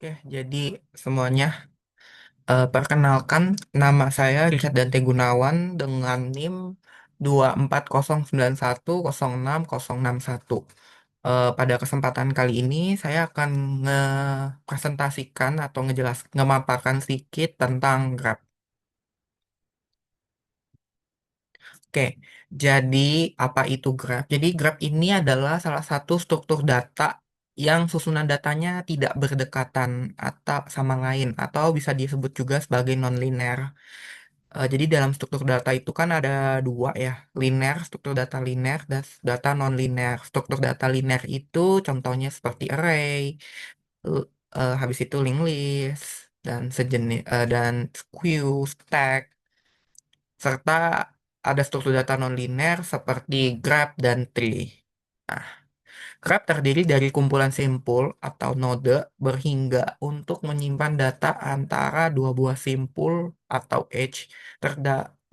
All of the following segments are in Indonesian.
Oke, jadi semuanya perkenalkan nama saya Richard Dante Gunawan dengan NIM 24091066061. Pada kesempatan kali ini saya akan ngepresentasikan atau ngemaparkan sedikit tentang Grab. Oke, jadi apa itu Grab? Jadi Grab ini adalah salah satu struktur data yang susunan datanya tidak berdekatan atau sama lain atau bisa disebut juga sebagai non-linear. Jadi dalam struktur data itu kan ada dua ya, linear, struktur data linear, dan data non-linear. Struktur data linear itu contohnya seperti array, habis itu linked list, dan sejenis, dan queue, stack, serta ada struktur data non-linear seperti graph dan tree. Nah, graph terdiri dari kumpulan simpul atau node berhingga untuk menyimpan data antara dua buah simpul atau edge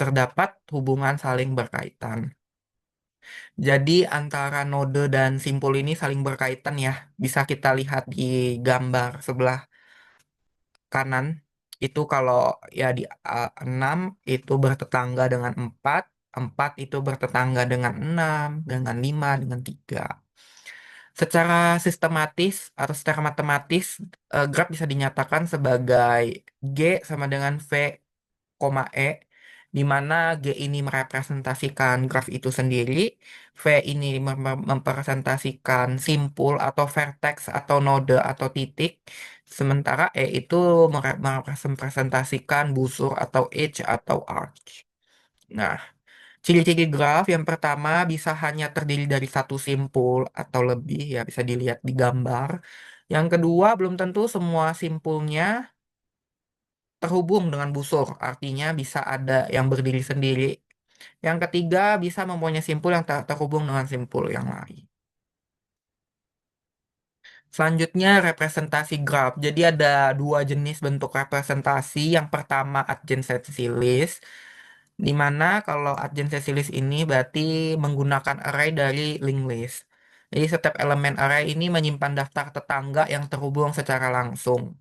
terdapat hubungan saling berkaitan. Jadi antara node dan simpul ini saling berkaitan ya. Bisa kita lihat di gambar sebelah kanan. Itu kalau ya di 6 itu bertetangga dengan 4, 4 itu bertetangga dengan 6, dengan 5, dengan 3. Secara sistematis atau secara matematis, graf bisa dinyatakan sebagai G sama dengan V, E, di mana G ini merepresentasikan graf itu sendiri, V ini mempresentasikan simpul atau vertex atau node atau titik, sementara E itu merepresentasikan busur atau edge atau arch. Nah, ciri-ciri graf yang pertama bisa hanya terdiri dari satu simpul atau lebih, ya bisa dilihat di gambar. Yang kedua, belum tentu semua simpulnya terhubung dengan busur, artinya bisa ada yang berdiri sendiri. Yang ketiga, bisa mempunyai simpul yang terhubung dengan simpul yang lain. Selanjutnya, representasi graf. Jadi ada dua jenis bentuk representasi. Yang pertama, adjacency list, di mana kalau adjacency list ini berarti menggunakan array dari linked list. Jadi setiap elemen array ini menyimpan daftar tetangga yang terhubung secara langsung.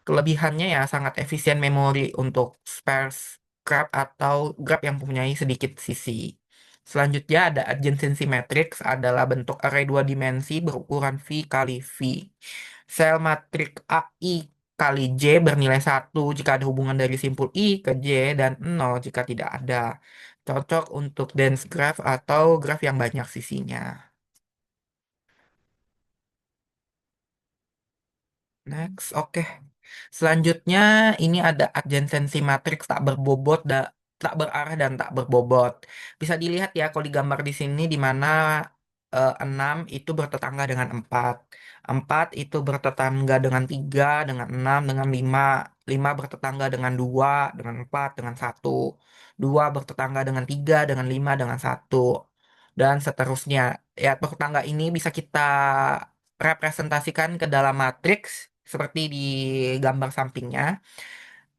Kelebihannya ya sangat efisien memori untuk sparse graph atau graph yang mempunyai sedikit sisi. Selanjutnya ada adjacency matrix adalah bentuk array dua dimensi berukuran V kali V. Sel matrik AI kali J bernilai satu jika ada hubungan dari simpul I ke J dan nol jika tidak ada. Cocok untuk dense graph atau graph yang banyak sisinya. Next, oke. Selanjutnya ini ada adjacency matrix tak berarah dan tak berbobot. Bisa dilihat ya kalau digambar di sini di mana 6 itu bertetangga dengan 4. 4 itu bertetangga dengan 3, dengan 6, dengan 5. 5 bertetangga dengan 2, dengan 4, dengan 1. 2 bertetangga dengan 3, dengan 5, dengan 1. Dan seterusnya. Ya, bertetangga ini bisa kita representasikan ke dalam matriks seperti di gambar sampingnya.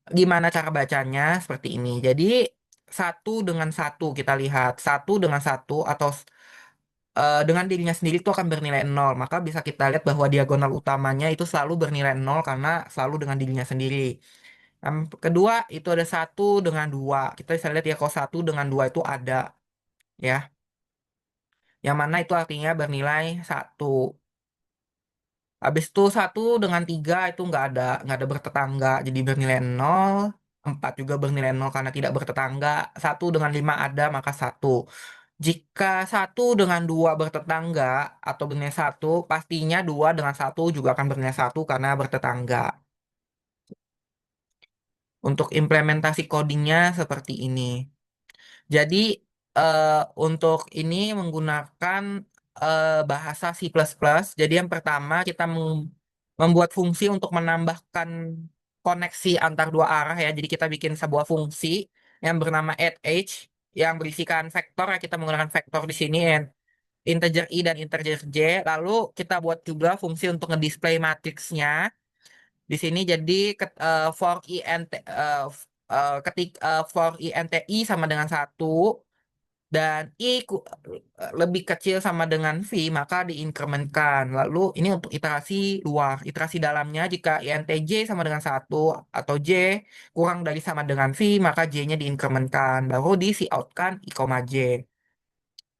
Gimana cara bacanya? Seperti ini. Jadi satu dengan satu kita lihat satu dengan satu atau dengan dirinya sendiri itu akan bernilai nol. Maka bisa kita lihat bahwa diagonal utamanya itu selalu bernilai nol karena selalu dengan dirinya sendiri. Yang kedua itu ada satu dengan dua. Kita bisa lihat ya kalau satu dengan dua itu ada ya. Yang mana itu artinya bernilai satu. Habis itu satu dengan tiga itu nggak ada bertetangga, jadi bernilai nol. Empat juga bernilai nol karena tidak bertetangga. Satu dengan lima ada maka satu. Jika satu dengan dua bertetangga atau bernilai satu, pastinya dua dengan satu juga akan bernilai satu karena bertetangga. Untuk implementasi codingnya seperti ini. Jadi eh, untuk ini menggunakan bahasa C++. Jadi yang pertama kita membuat fungsi untuk menambahkan koneksi antar dua arah ya. Jadi kita bikin sebuah fungsi yang bernama addH yang berisikan vektor ya, kita menggunakan vektor di sini integer i dan integer j. Lalu kita buat juga fungsi untuk ngedisplay matriksnya di sini. Jadi for int for int i sama dengan satu. dan lebih kecil sama dengan V, maka diinkrementkan. Lalu ini untuk iterasi luar. Iterasi dalamnya jika INTJ sama dengan satu atau J kurang dari sama dengan V, maka J-nya diinkrementkan. Baru di out kan I, J.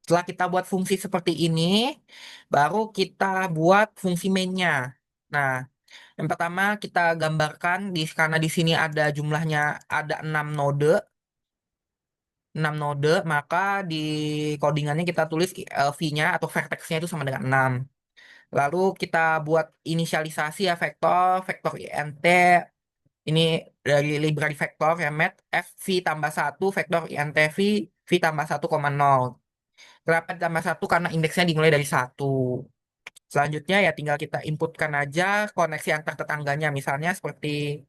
Setelah kita buat fungsi seperti ini, baru kita buat fungsi main-nya. Nah, yang pertama kita gambarkan karena di sini ada jumlahnya ada 6 node, 6 node, maka di codingannya kita tulis V-nya atau vertex-nya itu sama dengan 6. Lalu kita buat inisialisasi ya vektor int, ini dari library vektor ya math f v tambah 1 vektor int v, v tambah 1,0. Kenapa ditambah 1? Karena indeksnya dimulai dari 1. Selanjutnya ya tinggal kita inputkan aja koneksi antar tetangganya. Misalnya seperti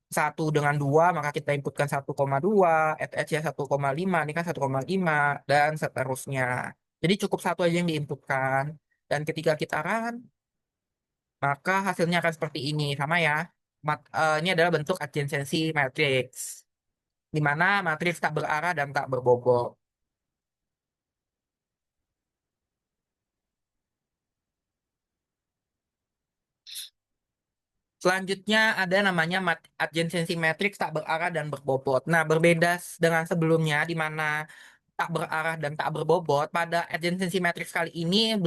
1 dengan 2, maka kita inputkan 1,2, @nya 1,5, ini kan 1,5, dan seterusnya. Jadi cukup satu aja yang diinputkan. Dan ketika kita run, maka hasilnya akan seperti ini. Sama ya. Ini adalah bentuk adjacency matrix, di mana matriks tak berarah dan tak berbobot. Selanjutnya ada namanya adjacency matrix tak berarah dan berbobot. Nah, berbeda dengan sebelumnya di mana tak berarah dan tak berbobot, pada adjacency matrix kali ini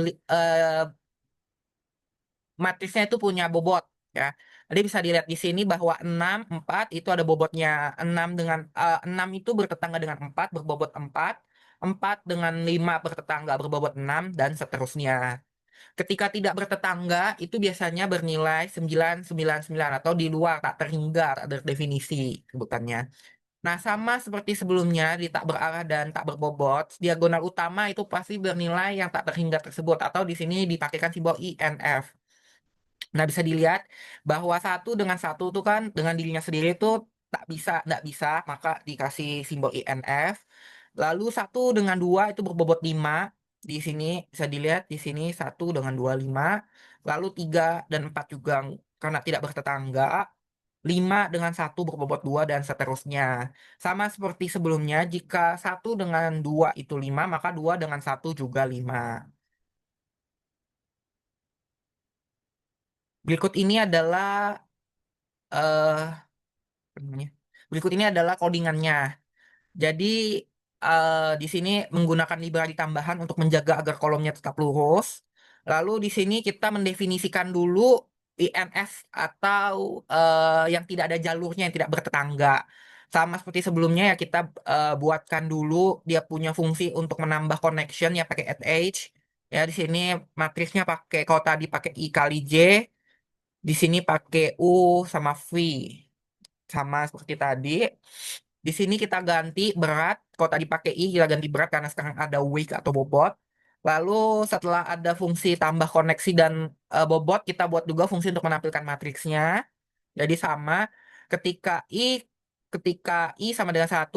matriksnya itu punya bobot ya. Jadi bisa dilihat di sini bahwa 6 4 itu ada bobotnya. 6 itu bertetangga dengan 4 berbobot 4, 4 dengan 5 bertetangga berbobot 6 dan seterusnya. Ketika tidak bertetangga itu biasanya bernilai 999 atau di luar tak terhingga, tak berdefinisi sebutannya. Nah, sama seperti sebelumnya di tak berarah dan tak berbobot, diagonal utama itu pasti bernilai yang tak terhingga tersebut atau di sini dipakaikan simbol INF. Nah, bisa dilihat bahwa 1 dengan 1 itu kan dengan dirinya sendiri itu tak bisa, tidak bisa, maka dikasih simbol INF. Lalu 1 dengan 2 itu berbobot 5. Di sini bisa dilihat di sini 1 dengan 2 5. Lalu 3 dan 4 juga karena tidak bertetangga. 5 dengan 1 berbobot 2 dan seterusnya. Sama seperti sebelumnya, jika 1 dengan 2 itu 5, maka 2 dengan 1 juga 5. Berikut ini adalah eh apa namanya? Berikut ini adalah codingannya. Jadi di sini menggunakan library tambahan untuk menjaga agar kolomnya tetap lurus. Lalu di sini kita mendefinisikan dulu INF atau yang tidak ada jalurnya, yang tidak bertetangga. Sama seperti sebelumnya ya kita buatkan dulu dia punya fungsi untuk menambah connection ya pakai add. Ya di sini matriksnya pakai kalau tadi pakai I kali J, di sini pakai U sama V. Sama seperti tadi. Di sini kita ganti berat. Kalau tadi pakai I, kita ganti berat karena sekarang ada weight atau bobot. Lalu setelah ada fungsi tambah koneksi dan bobot, kita buat juga fungsi untuk menampilkan matriksnya. Jadi sama ketika ketika I sama dengan 1,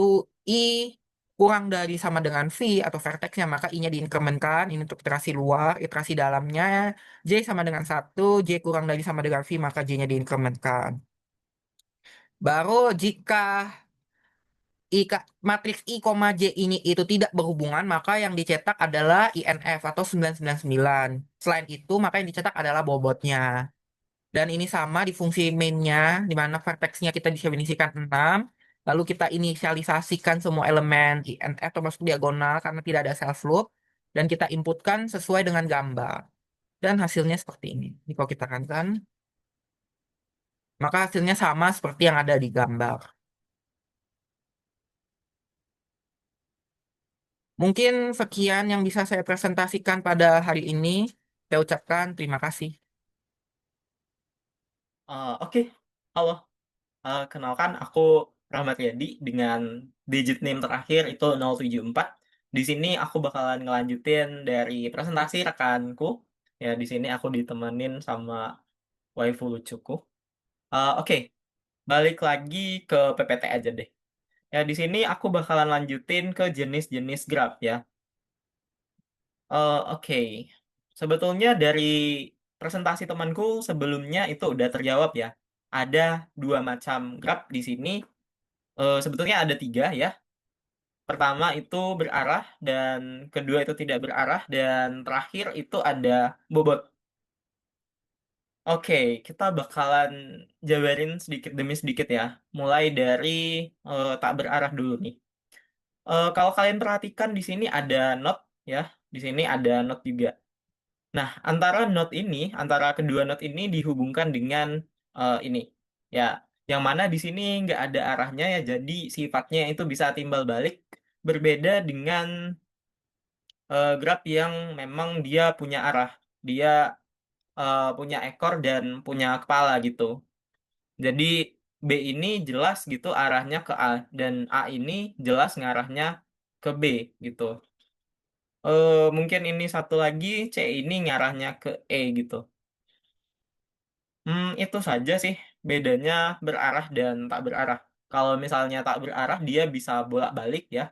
I kurang dari sama dengan V atau vertexnya, maka I-nya diinkrementkan. Ini untuk iterasi luar, iterasi dalamnya. J sama dengan 1, J kurang dari sama dengan V, maka J-nya diinkrementkan. Baru jika matriks I, J ini itu tidak berhubungan, maka yang dicetak adalah INF atau 999. Selain itu, maka yang dicetak adalah bobotnya. Dan ini sama di fungsi main-nya, di mana vertex-nya kita definisikan 6. Lalu kita inisialisasikan semua elemen INF termasuk diagonal karena tidak ada self loop. Dan kita inputkan sesuai dengan gambar. Dan hasilnya seperti ini. Ini kalau kita kan, maka hasilnya sama seperti yang ada di gambar. Mungkin sekian yang bisa saya presentasikan pada hari ini. Saya ucapkan terima kasih. Oke, halo. Kenalkan aku Rahmat Yadi dengan digit name terakhir itu 074. Di sini aku bakalan ngelanjutin dari presentasi rekanku. Ya, di sini aku ditemenin sama waifu lucuku. Oke, balik lagi ke PPT aja deh. Ya, di sini aku bakalan lanjutin ke jenis-jenis graph ya. Oke. Sebetulnya dari presentasi temanku sebelumnya itu udah terjawab ya. Ada dua macam graph di sini. Sebetulnya ada tiga ya. Pertama itu berarah, dan kedua itu tidak berarah, dan terakhir itu ada bobot. Oke, kita bakalan jabarin sedikit demi sedikit ya. Mulai dari tak berarah dulu nih. Kalau kalian perhatikan di sini ada not ya, di sini ada not juga. Nah, antara kedua not ini dihubungkan dengan ini, ya, yang mana di sini nggak ada arahnya ya, jadi sifatnya itu bisa timbal balik, berbeda dengan grab yang memang dia punya arah, dia punya ekor dan punya kepala gitu. Jadi B ini jelas gitu arahnya ke A, dan A ini jelas ngarahnya ke B gitu. Mungkin ini satu lagi, C ini ngarahnya ke E gitu. Itu saja sih bedanya berarah dan tak berarah. Kalau misalnya tak berarah dia bisa bolak-balik ya.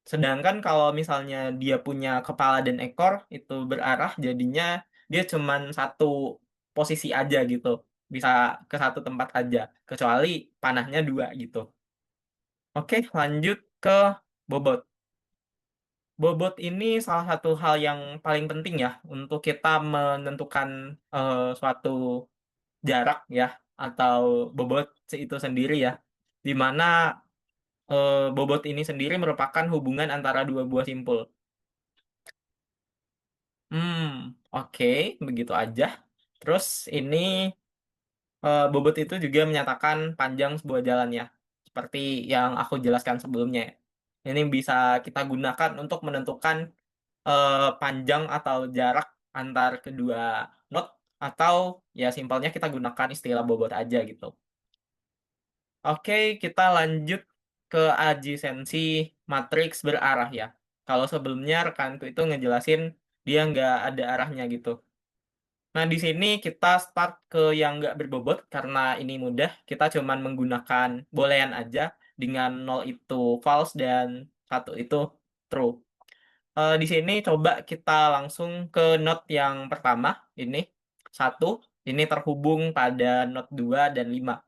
Sedangkan kalau misalnya dia punya kepala dan ekor itu berarah, jadinya dia cuman satu posisi aja gitu. Bisa ke satu tempat aja, kecuali panahnya dua gitu. Oke, lanjut ke bobot. Bobot ini salah satu hal yang paling penting ya untuk kita menentukan suatu jarak ya, atau bobot itu sendiri ya, di mana bobot ini sendiri merupakan hubungan antara dua buah simpul. Hmm, oke, begitu aja. Terus ini bobot itu juga menyatakan panjang sebuah jalan ya, seperti yang aku jelaskan sebelumnya. Ini bisa kita gunakan untuk menentukan panjang atau jarak antar kedua not, atau ya simpelnya kita gunakan istilah bobot aja gitu. Oke, kita lanjut ke adjacency matriks berarah ya. Kalau sebelumnya rekanku itu ngejelasin dia nggak ada arahnya gitu. Nah, di sini kita start ke yang nggak berbobot karena ini mudah. Kita cuman menggunakan boolean aja dengan nol itu false dan satu itu true. Di sini coba kita langsung ke not yang pertama. Ini satu, ini terhubung pada not 2 dan 5.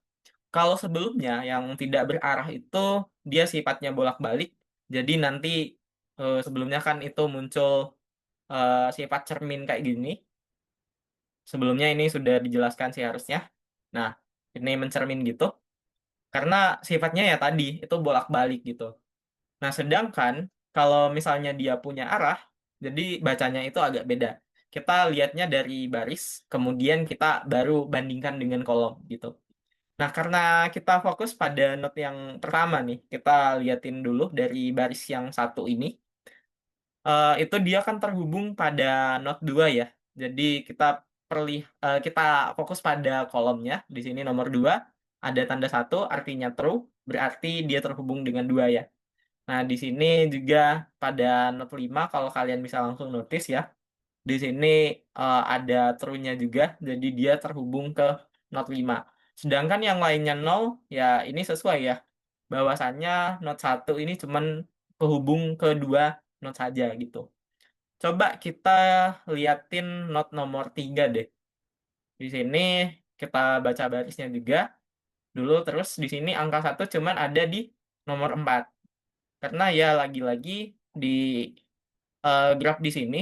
Kalau sebelumnya yang tidak berarah itu dia sifatnya bolak-balik. Jadi nanti sebelumnya kan itu muncul sifat cermin kayak gini. Sebelumnya ini sudah dijelaskan sih harusnya. Nah, ini mencermin gitu. Karena sifatnya ya tadi itu bolak-balik gitu. Nah, sedangkan kalau misalnya dia punya arah, jadi bacanya itu agak beda. Kita lihatnya dari baris, kemudian kita baru bandingkan dengan kolom gitu. Nah, karena kita fokus pada not yang pertama nih, kita liatin dulu dari baris yang satu ini. Itu dia kan terhubung pada not 2 ya. Jadi kita fokus pada kolomnya. Di sini nomor 2 ada tanda satu artinya true, berarti dia terhubung dengan 2 ya. Nah, di sini juga pada not 5 kalau kalian bisa langsung notice ya. Di sini ada true-nya juga, jadi dia terhubung ke not 5. Sedangkan yang lainnya nol, ya ini sesuai ya. Bahwasannya not satu ini cuman kehubung ke dua not saja gitu. Coba kita liatin not nomor 3 deh. Di sini kita baca barisnya juga dulu, terus di sini angka satu cuman ada di nomor 4. Karena ya lagi-lagi di graf di sini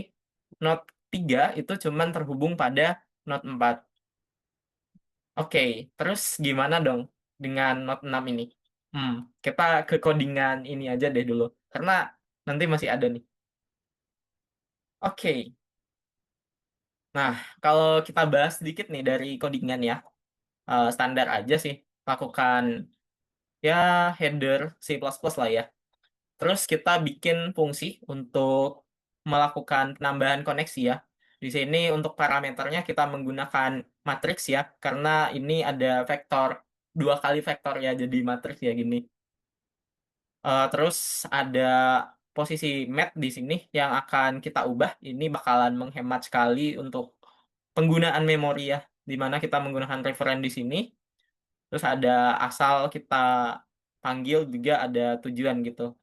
not 3 itu cuman terhubung pada not 4. Oke, terus gimana dong dengan not 6 ini? Hmm, kita ke codingan ini aja deh dulu. Karena nanti masih ada nih. Oke, nah kalau kita bahas sedikit nih dari codingan ya. Standar aja sih. Lakukan ya header C++ lah ya. Terus kita bikin fungsi untuk melakukan penambahan koneksi ya. Di sini untuk parameternya kita menggunakan matriks ya, karena ini ada vektor, dua kali vektor ya, jadi matriks ya gini. Terus ada posisi mat di sini yang akan kita ubah. Ini bakalan menghemat sekali untuk penggunaan memori ya, di mana kita menggunakan referen di sini. Terus ada asal kita panggil, juga ada tujuan gitu.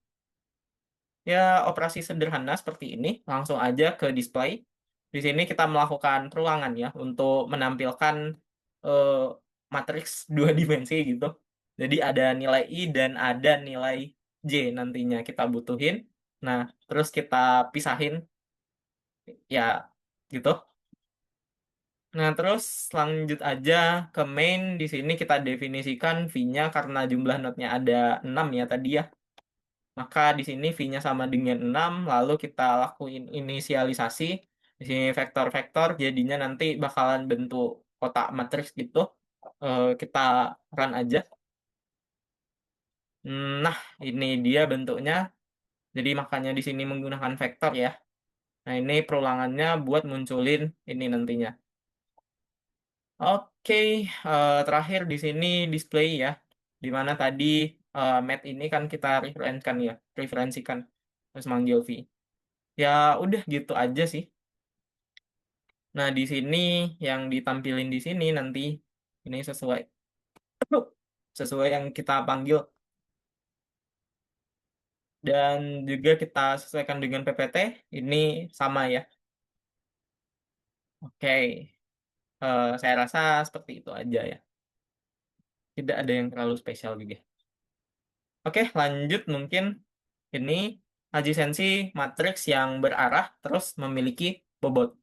Ya, operasi sederhana seperti ini, langsung aja ke display. Di sini kita melakukan perulangan ya, untuk menampilkan eh, matriks dua dimensi gitu. Jadi ada nilai I dan ada nilai J nantinya kita butuhin. Nah, terus kita pisahin ya gitu. Nah, terus lanjut aja ke main. Di sini kita definisikan V-nya karena jumlah node-nya ada 6 ya tadi ya. Maka di sini V-nya sama dengan 6, lalu kita lakuin inisialisasi. Di sini vektor-vektor, jadinya nanti bakalan bentuk kotak matriks gitu. Kita run aja. Nah, ini dia bentuknya. Jadi makanya di sini menggunakan vektor ya. Nah, ini perulangannya buat munculin ini nantinya. Oke, terakhir di sini display ya. Di mana tadi mat ini kan kita referensikan terus manggil V. Ya udah gitu aja sih. Nah, di sini yang ditampilin di sini nanti ini sesuai sesuai yang kita panggil dan juga kita sesuaikan dengan PPT ini sama ya. Oke, saya rasa seperti itu aja ya. Tidak ada yang terlalu spesial juga. Oke, lanjut mungkin ini adjacency matriks yang berarah terus memiliki bobot.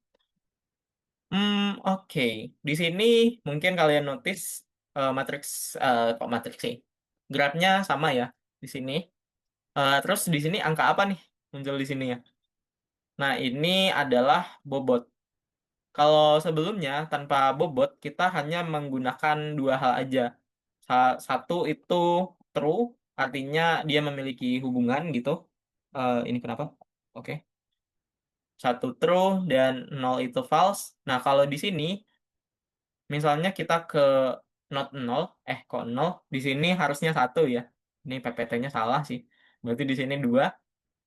Oke. Di sini mungkin kalian notice matriks kok matriks sih. Grafnya sama ya di sini. Terus di sini angka apa nih muncul di sini ya? Nah, ini adalah bobot. Kalau sebelumnya tanpa bobot kita hanya menggunakan dua hal aja. Satu itu true, artinya dia memiliki hubungan gitu. Ini kenapa? Oke. Satu true dan nol itu false. Nah, kalau di sini misalnya kita ke not nol, kok nol? Di sini harusnya satu ya. Ini PPT-nya salah sih. Berarti di sini dua,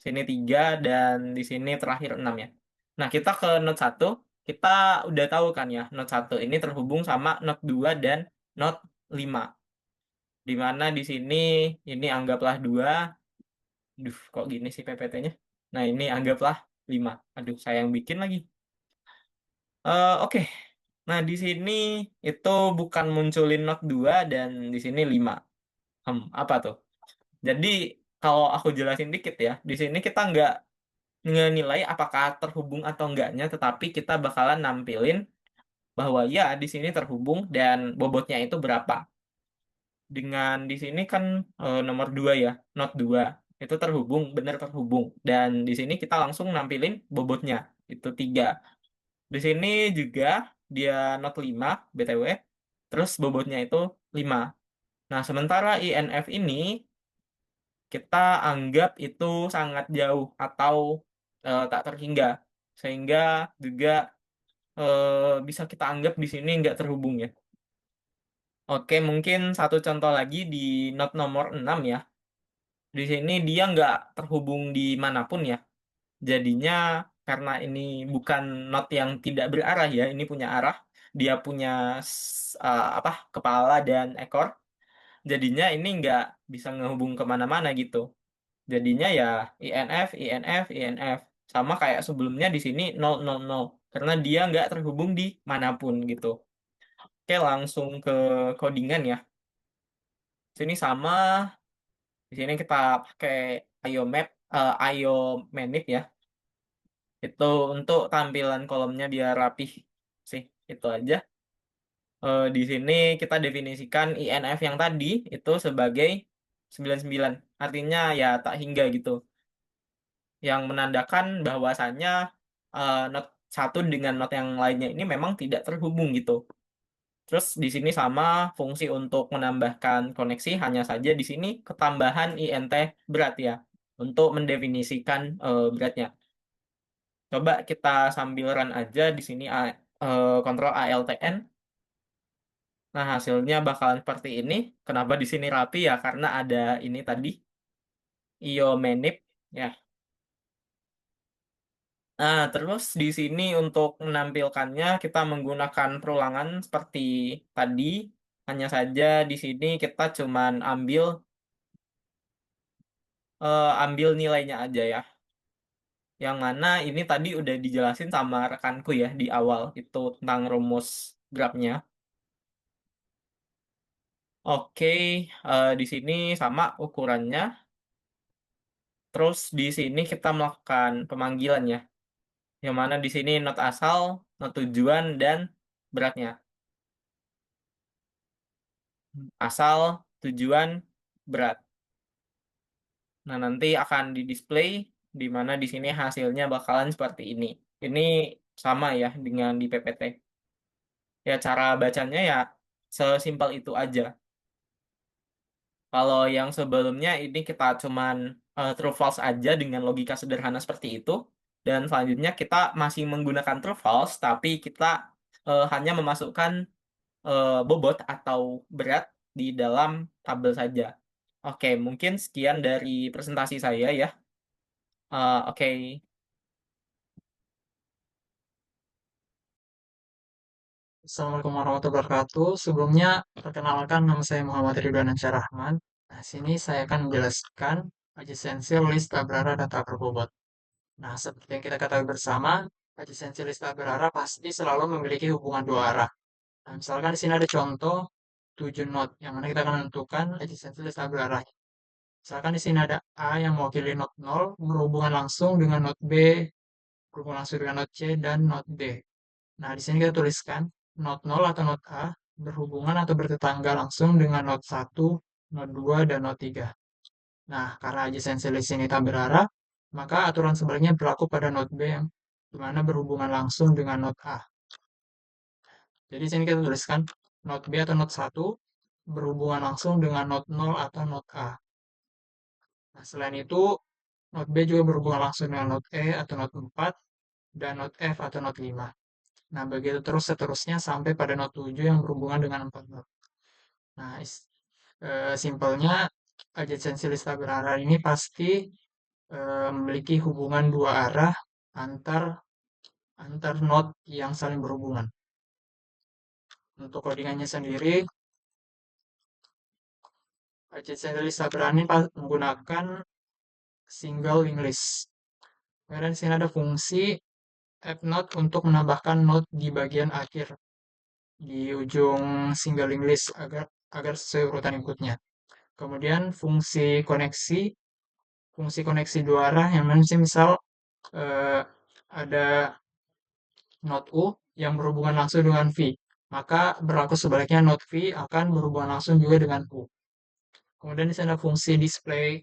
sini tiga, dan di sini terakhir enam ya. Nah, kita ke not satu, kita udah tahu kan ya, not satu ini terhubung sama not dua dan not lima. Di mana di sini ini anggaplah dua. Duh, kok gini sih PPT-nya? Nah, ini anggaplah lima. Aduh, saya yang bikin lagi. Oke. Nah, di sini itu bukan munculin not 2 dan di sini 5. Apa tuh? Jadi, kalau aku jelasin dikit ya, di sini kita nggak ngenilai apakah terhubung atau enggaknya, tetapi kita bakalan nampilin bahwa ya di sini terhubung dan bobotnya itu berapa. Dengan di sini kan nomor 2 ya, not 2. Itu terhubung, benar terhubung. Dan di sini kita langsung nampilin bobotnya, itu 3. Di sini juga dia not 5 BTW, terus bobotnya itu 5. Nah, sementara INF ini kita anggap itu sangat jauh atau tak terhingga. Sehingga juga bisa kita anggap di sini nggak terhubung ya. Oke, mungkin satu contoh lagi di not nomor 6 ya. Di sini dia nggak terhubung di manapun ya. Jadinya karena ini bukan not yang tidak berarah ya, ini punya arah, dia punya apa kepala dan ekor. Jadinya ini nggak bisa ngehubung kemana-mana gitu. Jadinya ya INF, INF, INF. Sama kayak sebelumnya di sini 000 karena dia nggak terhubung di manapun gitu. Oke, langsung ke codingan ya. Sini sama, di sini kita pakai IO map, IO manip ya. Itu untuk tampilan kolomnya biar rapih sih. Itu aja. Di sini kita definisikan INF yang tadi itu sebagai 99. Artinya ya tak hingga gitu. Yang menandakan bahwasannya not satu dengan not yang lainnya ini memang tidak terhubung gitu. Terus di sini sama fungsi untuk menambahkan koneksi hanya saja di sini ketambahan INT berat ya untuk mendefinisikan beratnya. Coba kita sambil run aja di sini kontrol ALTN. Nah, hasilnya bakalan seperti ini. Kenapa di sini rapi ya? Karena ada ini tadi IO manip ya. Nah, terus di sini untuk menampilkannya kita menggunakan perulangan seperti tadi. Hanya saja di sini kita cuman ambil nilainya aja ya. Yang mana ini tadi udah dijelasin sama rekanku ya di awal itu tentang rumus grafnya. Oke, di sini sama ukurannya. Terus di sini kita melakukan pemanggilan ya, yang mana di sini not asal, not tujuan, dan beratnya. Asal, tujuan, berat. Nah, nanti akan di display di mana di sini hasilnya bakalan seperti ini. Ini sama ya dengan di PPT. Ya, cara bacanya ya sesimpel itu aja. Kalau yang sebelumnya ini kita cuman true false aja dengan logika sederhana seperti itu. Dan selanjutnya kita masih menggunakan true false, tapi kita hanya memasukkan bobot atau berat di dalam tabel saja. Oke, mungkin sekian dari presentasi saya ya. Oke. Assalamualaikum warahmatullahi wabarakatuh. Sebelumnya, perkenalkan nama saya Muhammad Ridwan Ansyar Rahman. Nah, sini saya akan menjelaskan adjacency list Abrara dan tabel bobot. Nah, seperti yang kita ketahui bersama, adjacency list Abrara pasti selalu memiliki hubungan dua arah. Nah, misalkan di sini ada contoh 7 not, yang mana kita akan menentukan adjacency list Abrara. Misalkan di sini ada A yang mewakili not 0 berhubungan langsung dengan not B, berhubungan langsung dengan not C, dan not D. Nah, di sini kita tuliskan not 0 atau not A berhubungan atau bertetangga langsung dengan not 1, not 2, dan not 3. Nah, karena adjacency list ini tak berarah, maka aturan sebaliknya berlaku pada not B yang dimana berhubungan langsung dengan not A. Jadi di sini kita tuliskan not B atau not 1 berhubungan langsung dengan not 0 atau not A. Nah, selain itu, not B juga berhubungan langsung dengan not E atau not 4 dan not F atau not 5. Nah, begitu terus seterusnya sampai pada not 7 yang berhubungan dengan 4 not. Nah, simpelnya adjacency lista berarah ini pasti memiliki hubungan dua arah antar antar not yang saling berhubungan. Untuk codingannya sendiri, adjacency lista berarah ini menggunakan single linked list. Kemudian di sini ada fungsi add node untuk menambahkan node di bagian akhir di ujung single linked list agar sesuai urutan inputnya. Kemudian fungsi koneksi dua arah yang mana misal ada node U yang berhubungan langsung dengan V, maka berlaku sebaliknya node V akan berhubungan langsung juga dengan U. Kemudian di sana fungsi display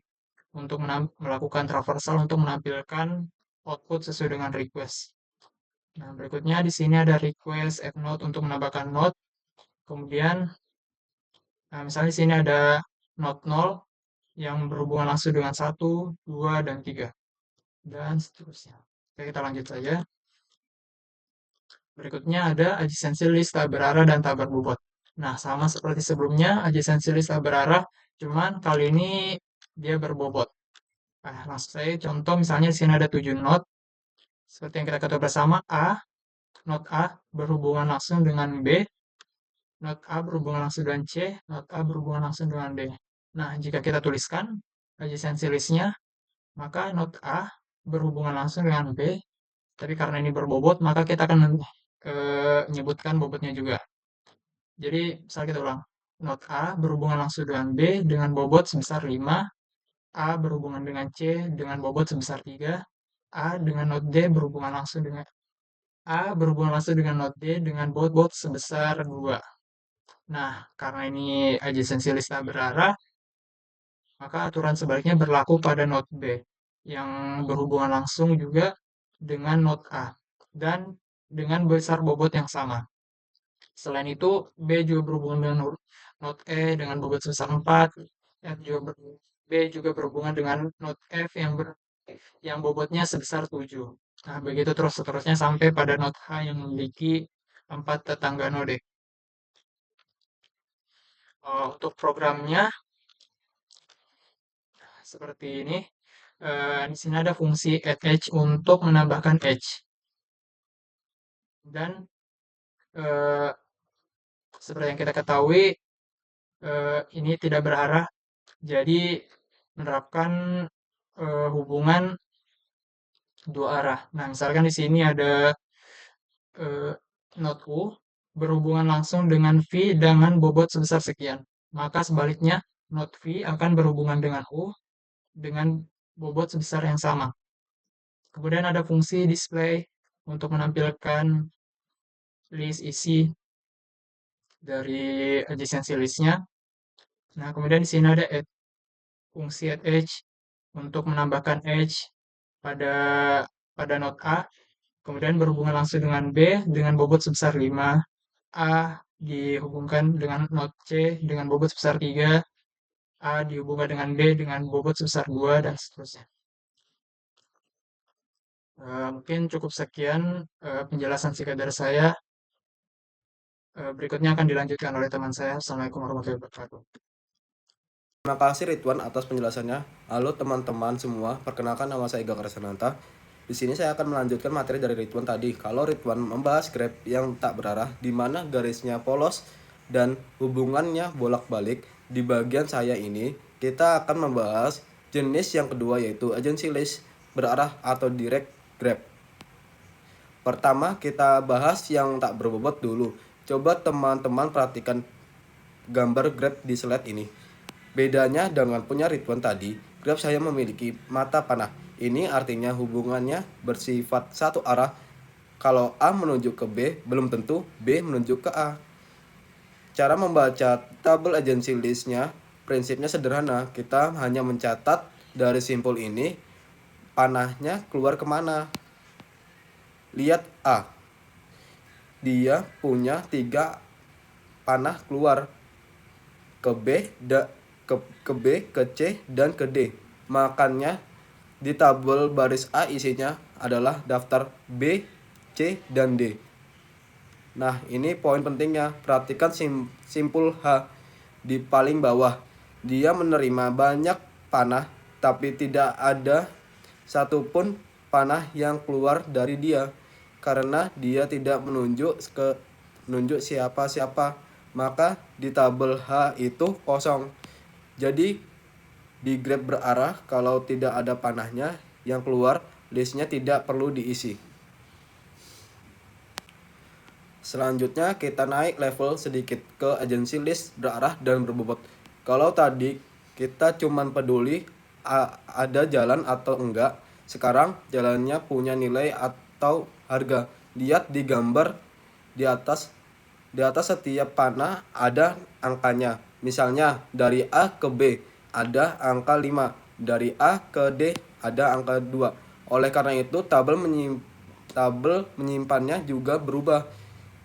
untuk melakukan traversal untuk menampilkan output sesuai dengan request. Nah, berikutnya di sini ada request add node untuk menambahkan node. Kemudian, nah misalnya di sini ada node 0 yang berhubungan langsung dengan 1, 2, dan 3. Dan seterusnya. Oke, kita lanjut saja. Berikutnya ada adjacency list tak berarah dan tak berbobot. Nah, sama seperti sebelumnya, adjacency list tak berarah, cuman kali ini dia berbobot. Nah, langsung saya contoh misalnya di sini ada 7 not. Seperti yang kita ketahui bersama, not A berhubungan langsung dengan B, not A berhubungan langsung dengan C, not A berhubungan langsung dengan D. Nah, jika kita tuliskan adjacency list-nya, maka not A berhubungan langsung dengan B, tapi karena ini berbobot, maka kita akan menyebutkan bobotnya juga. Jadi, misalnya kita ulang. Not A berhubungan langsung dengan B dengan bobot sebesar 5, A berhubungan dengan C dengan bobot sebesar 3, A dengan not D berhubungan langsung dengan A berhubungan langsung dengan not D dengan bobot sebesar 2. Nah, karena ini adjacency list tak berarah, maka aturan sebaliknya berlaku pada not B yang berhubungan langsung juga dengan not A dan dengan besar bobot yang sama. Selain itu, B juga berhubungan dengan not E dengan bobot sebesar 4, B juga berhubungan dengan not F yang bobotnya sebesar 7. Nah, begitu terus seterusnya sampai pada not H yang memiliki 4 tetangga node. Untuk programnya seperti ini. Di sini ada fungsi add edge untuk menambahkan edge. Dan eh, seperti yang kita ketahui, ini tidak berarah, jadi menerapkan hubungan dua arah. Nah, misalkan di sini ada not U berhubungan langsung dengan V dengan bobot sebesar sekian. Maka sebaliknya, not V akan berhubungan dengan U dengan bobot sebesar yang sama. Kemudian ada fungsi display untuk menampilkan list isi dari adjacency listnya. Nah, kemudian di sini ada add, fungsi add edge untuk menambahkan edge pada node A, kemudian berhubungan langsung dengan B dengan bobot sebesar 5, A dihubungkan dengan node C dengan bobot sebesar 3, A dihubungkan dengan B dengan bobot sebesar 2, dan seterusnya. Mungkin cukup sekian penjelasan singkat dari saya. Berikutnya akan dilanjutkan oleh teman saya. Assalamualaikum warahmatullahi wabarakatuh. Terima kasih Ridwan atas penjelasannya. Halo teman-teman semua, perkenalkan nama saya Iga Krasananta. Di sini saya akan melanjutkan materi dari Ridwan tadi. Kalau Ridwan membahas grab yang tak berarah, di mana garisnya polos dan hubungannya bolak-balik, di bagian saya ini kita akan membahas jenis yang kedua, yaitu agency list berarah atau direct grab. Pertama kita bahas yang tak berbobot dulu. Coba teman-teman perhatikan gambar grab di slide ini. Bedanya dengan punya Ridwan tadi, grab saya memiliki mata panah. Ini artinya hubungannya bersifat satu arah. Kalau A menunjuk ke B, belum tentu B menunjuk ke A. Cara membaca tabel agency listnya, prinsipnya sederhana. Kita hanya mencatat dari simpul ini, panahnya keluar kemana. Lihat A, dia punya 3 panah keluar ke B, ke B, ke C, dan ke D. Makanya di tabel baris A isinya adalah daftar B, C, dan D. Nah, ini poin pentingnya. Perhatikan simpul H di paling bawah. Dia menerima banyak panah, tapi tidak ada satupun panah yang keluar dari dia. Karena dia tidak menunjuk siapa-siapa. Maka di tabel H itu kosong. Jadi di grab berarah kalau tidak ada panahnya yang keluar, listnya tidak perlu diisi. Selanjutnya kita naik level sedikit ke agency list berarah dan berbobot. Kalau tadi kita cuman peduli ada jalan atau enggak, sekarang jalannya punya nilai atau harga. Lihat di gambar di atas. Di atas setiap panah ada angkanya. Misalnya dari A ke B ada angka 5, dari A ke D ada angka 2. Oleh karena itu tabel menyimpannya juga berubah.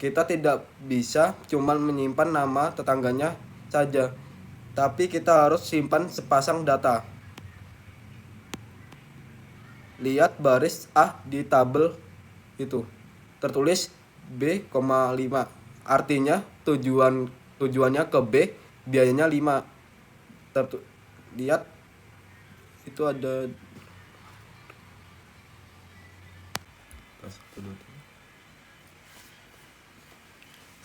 Kita tidak bisa cuma menyimpan nama tetangganya saja, tapi kita harus simpan sepasang data. Lihat baris A di tabel itu. Tertulis B,5. Artinya tujuannya ke B, biayanya 5. Lihat itu ada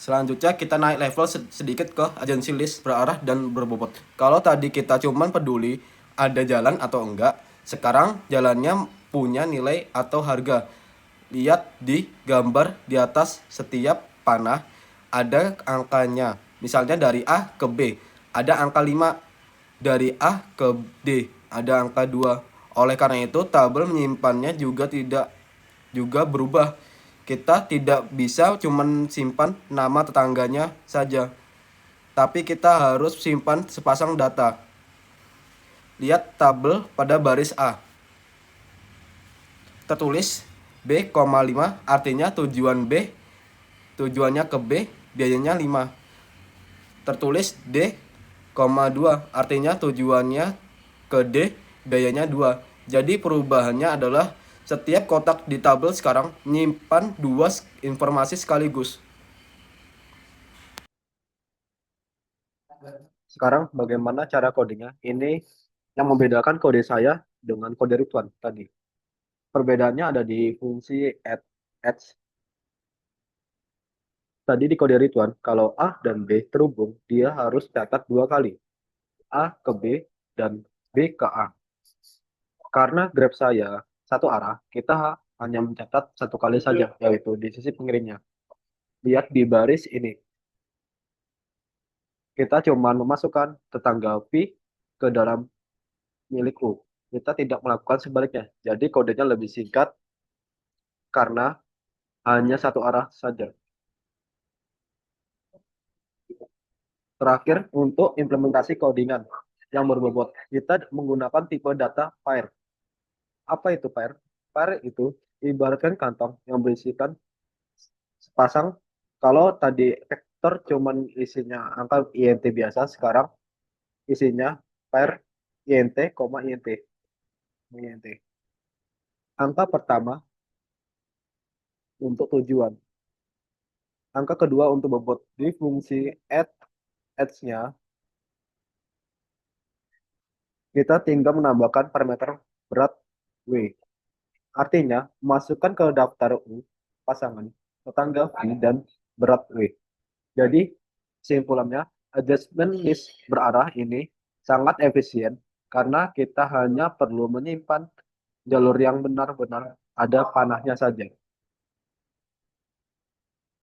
Selanjutnya kita naik level sedikit ke agency list berarah dan berbobot. Kalau tadi kita cuman peduli ada jalan atau enggak, sekarang jalannya punya nilai atau harga. Lihat di gambar di atas setiap panah ada angkanya. Misalnya dari A ke B ada angka 5, dari A ke D ada angka 2. Oleh karena itu tabel menyimpannya juga berubah. Kita tidak bisa cuman simpan nama tetangganya saja, tapi kita harus simpan sepasang data. Lihat tabel pada baris A. Tertulis B,5 artinya tujuannya ke B, biayanya 5. Tertulis D,2 artinya tujuannya ke D, biayanya 2. Jadi perubahannya adalah setiap kotak di tabel sekarang menyimpan 2 informasi sekaligus. Sekarang bagaimana cara codingnya? Ini yang membedakan kode saya dengan kode Ridwan tadi. Perbedaannya ada di fungsi add. Tadi di kode Ridwan, kalau A dan B terhubung, dia harus catat 2 kali. A ke B dan B ke A. Karena grab saya satu arah, kita hanya mencatat 1 kali saja, yaitu di sisi pengirimnya. Lihat di baris ini. Kita cuma memasukkan tetangga V ke dalam milik U. kita tidak melakukan sebaliknya. Jadi kodenya lebih singkat karena hanya satu arah saja. Terakhir, untuk implementasi codingan yang berbobot, kita menggunakan tipe data pair. Apa itu pair? Pair itu ibaratkan kantong yang berisikan sepasang. Kalau tadi vektor cuman isinya angka int biasa, sekarang isinya pair int, int. int. Angka pertama untuk tujuan. Angka kedua untuk bobot. Di fungsi add, adds-nya, kita tinggal menambahkan parameter berat W. Artinya, masukkan ke daftar U, pasangan, tetangga V, dan berat W. Jadi, kesimpulannya, adjustment list berarah ini sangat efisien karena kita hanya perlu menyimpan jalur yang benar-benar ada panahnya saja.